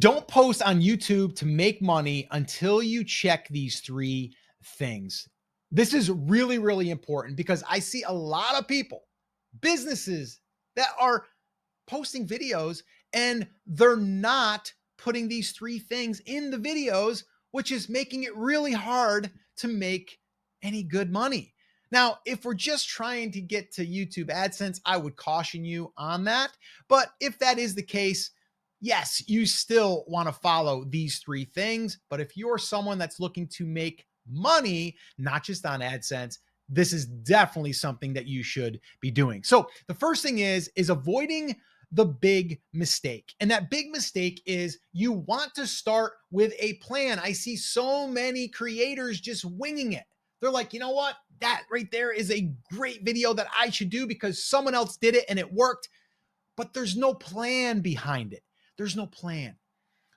Don't post on YouTube to make money until you check these three things. This is really, really important because I see a lot of people, businesses that are posting videos and they're not putting these three things in the videos, which is making it really hard to make any good money. Now, if we're just trying to get to YouTube AdSense, I would caution you on that. But if that is the case, yes, you still want to follow these three things. But if you're someone that's looking to make money, not just on AdSense, this is definitely something that you should be doing. So the first thing is avoiding the big mistake. And that big mistake is you want to start with a plan. I see so many creators just winging it. They're like, you know what? That right there is a great video that I should do because someone else did it and it worked. But there's no plan behind it. There's no plan.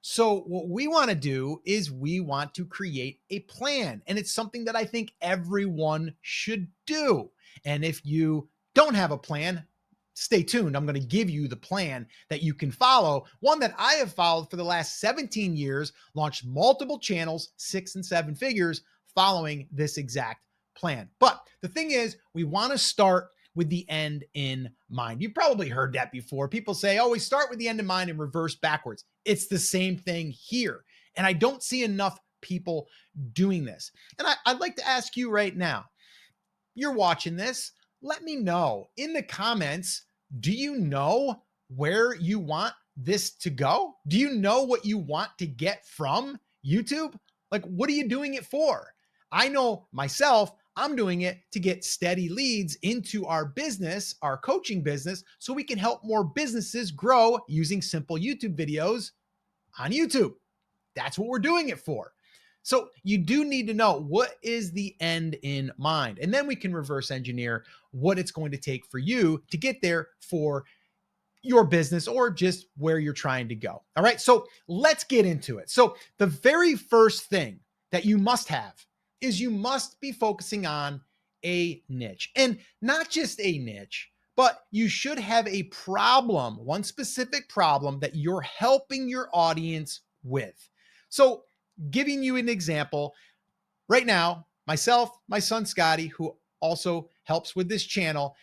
So what we want to do is we want to create a plan. And it's something that I think everyone should do. And if you don't have a plan, stay tuned. I'm going to give you the plan that you can follow. One that I have followed for the last 17 years, launched multiple channels, 6 and 7 figures, following this exact plan. But the thing is, we want to start with the end in mind. You've probably heard that before. People say, oh, we start with the end in mind and reverse backwards. It's the same thing here. And I don't see enough people doing this. And I'd like to ask you right now, you're watching this, let me know in the comments, do you know where you want this to go? Do you know what you want to get from YouTube? Like, what are you doing it for? I know myself, I'm doing it to get steady leads into our business, our coaching business, so we can help more businesses grow using simple YouTube videos on YouTube. That's what we're doing it for. So you do need to know what is the end in mind, and then we can reverse engineer what it's going to take for you to get there for your business or just where you're trying to go. All right. So let's get into it. So the very first thing that you must have is you must be focusing on a niche, and not just a niche, but you should have a problem, one specific problem that you're helping your audience with. So giving you an example right now, myself, my son, Scotty, who also helps with this channel,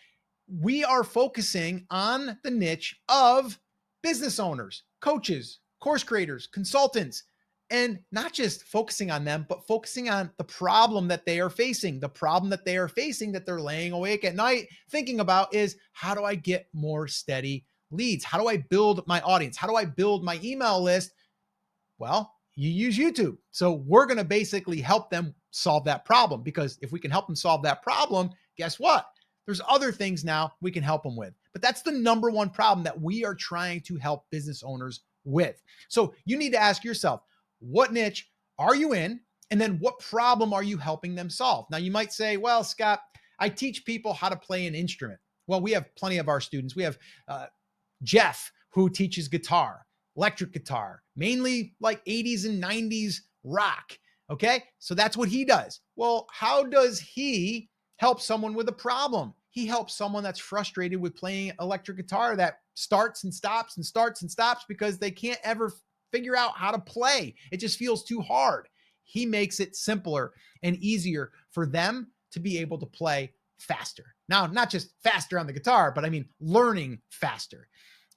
we are focusing on the niche of business owners, coaches, course creators, consultants, and not just focusing on them, but focusing on the problem that they are facing. The problem that they are facing that they're laying awake at night thinking about is, how do I get more steady leads? How do I build my audience? How do I build my email list? Well, you use YouTube. So we're going to basically help them solve that problem, because if we can help them solve that problem, guess what? There's other things now we can help them with. But that's the number one problem that we are trying to help business owners with. So you need to ask yourself, what niche are you in? And then what problem are you helping them solve? Now you might say, well, Scott, I teach people how to play an instrument. Well, we have plenty of our students. We have Jeff, who teaches guitar, electric guitar, mainly like 80s and 90s rock. Okay. So that's what he does. Well, how does he help someone with a problem? He helps someone that's frustrated with playing electric guitar that starts and stops and starts and stops because they can't ever figure out how to play. It just feels too hard. He makes it simpler and easier for them to be able to play faster. Now, not just faster on the guitar, but I mean, learning faster.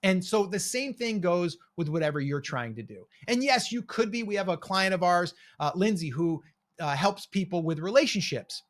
And so the same thing goes with whatever you're trying to do. And yes, you could be, we have a client of ours, Lindsay, who helps people with relationships,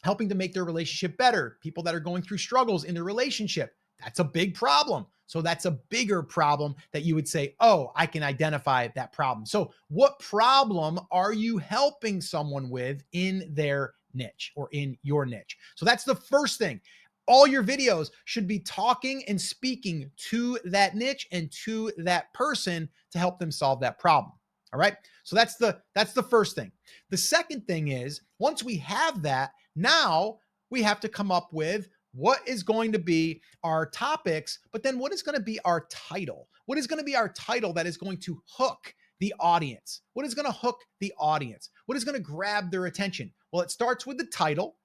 helping to make their relationship better. People that are going through struggles in their relationship. That's a big problem. So that's a bigger problem that you would say, oh, I can identify that problem. So what problem are you helping someone with in their niche or in your niche? So that's the first thing. All your videos should be talking and speaking to that niche and to that person to help them solve that problem. All right. So that's the first thing. The second thing is, once we have that, now we have to come up with what is going to be our topics, but then what is going to be our title? What is going to be our title that is going to hook the audience? What is going to hook the audience? What is going to grab their attention? Well, it starts with the title,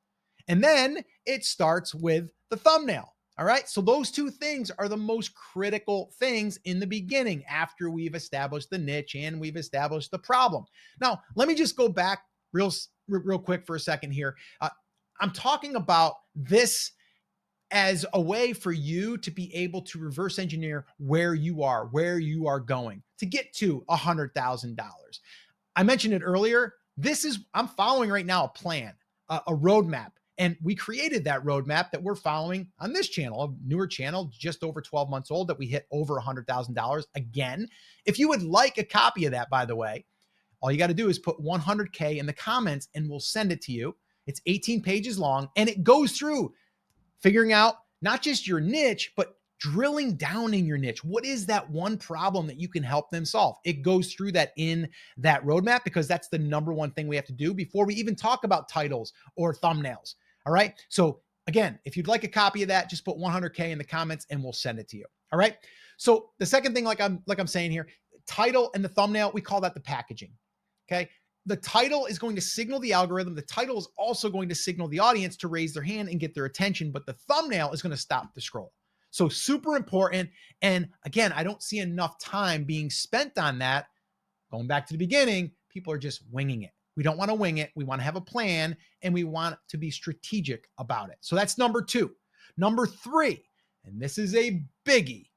and then it starts with the thumbnail. All right. So those two things are the most critical things in the beginning after we've established the niche and we've established the problem. Now, let me just go back real quick for a second here. I'm talking about this as a way for you to be able to reverse engineer where you are going to get to $100,000. I mentioned it earlier. I'm following right now a plan, a roadmap. And we created that roadmap that we're following on this channel, a newer channel, just over 12 months old, that we hit over $100,000 again. If you would like a copy of that, by the way, all you got to do is put 100K in the comments and we'll send it to you. It's 18 pages long and it goes through figuring out not just your niche, but drilling down in your niche. What is that one problem that you can help them solve? It goes through that in that roadmap because that's the number one thing we have to do before we even talk about titles or thumbnails. All right. So again, if you'd like a copy of that, just put 100K in the comments and we'll send it to you. All right. So the second thing, like I'm saying here, title and the thumbnail, we call that the packaging. Okay. The title is going to signal the algorithm. The title is also going to signal the audience to raise their hand and get their attention, but the thumbnail is going to stop the scroll. So super important. And again, I don't see enough time being spent on that. Going back to the beginning, people are just winging it. We don't want to wing it. We want to have a plan and we want to be strategic about it. So that's number 2. Number 3, and this is a biggie,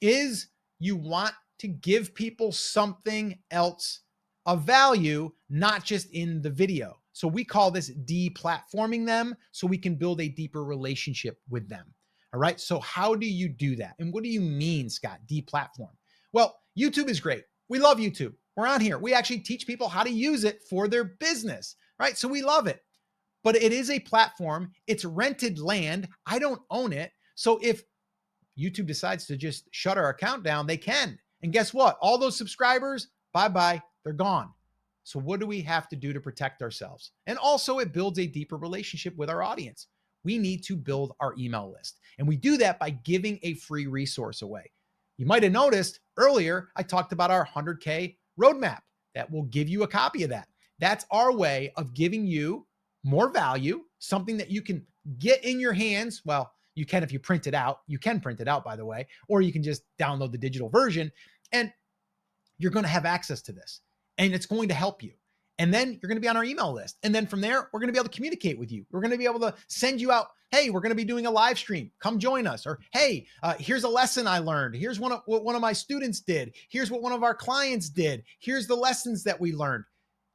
is you want to give people something else of value, not just in the video. So we call this deplatforming them so we can build a deeper relationship with them. All right. So how do you do that? And what do you mean, Scott, deplatform? Well, YouTube is great. We love YouTube. We're on here. We actually teach people how to use it for their business, right? So we love it. But it is a platform. It's rented land. I don't own it. So if YouTube decides to just shut our account down, they can. And guess what? All those subscribers, bye-bye, they're gone. So what do we have to do to protect ourselves? And also it builds a deeper relationship with our audience. We need to build our email list. And we do that by giving a free resource away. You might have noticed earlier, I talked about our 100K roadmap that will give you a copy of that. That's our way of giving you more value, something that you can get in your hands. Well, you can if you print it out. You can print it out, by the way, or you can just download the digital version and you're going to have access to this and it's going to help you. And then you're going to be on our email list. And then from there, we're going to be able to communicate with you. We're going to be able to send you out, hey, we're going to be doing a live stream. Come join us. Or, hey, here's a lesson I learned. Here's what one of my students did. Here's what one of our clients did. Here's the lessons that we learned.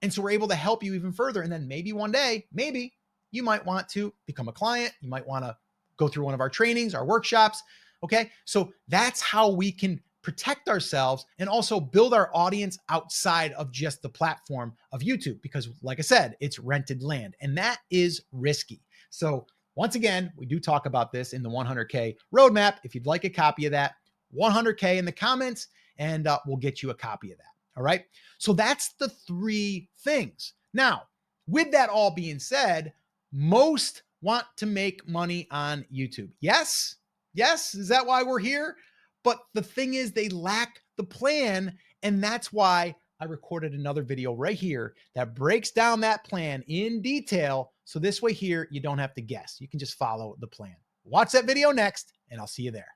And so we're able to help you even further. And then maybe one day, maybe you might want to become a client. You might want to go through one of our trainings, our workshops. Okay. So that's how we can protect ourselves and also build our audience outside of just the platform of YouTube. Because like I said, it's rented land and that is risky. So once again, we do talk about this in the 100K roadmap. If you'd like a copy of that, 100K in the comments and we'll get you a copy of that. All right. So that's the 3 things. Now, with that all being said, most want to make money on YouTube. Yes. Yes. Is that why we're here? But the thing is, they lack the plan. And that's why I recorded another video right here that breaks down that plan in detail. So this way here, you don't have to guess. You can just follow the plan. Watch that video next, and I'll see you there.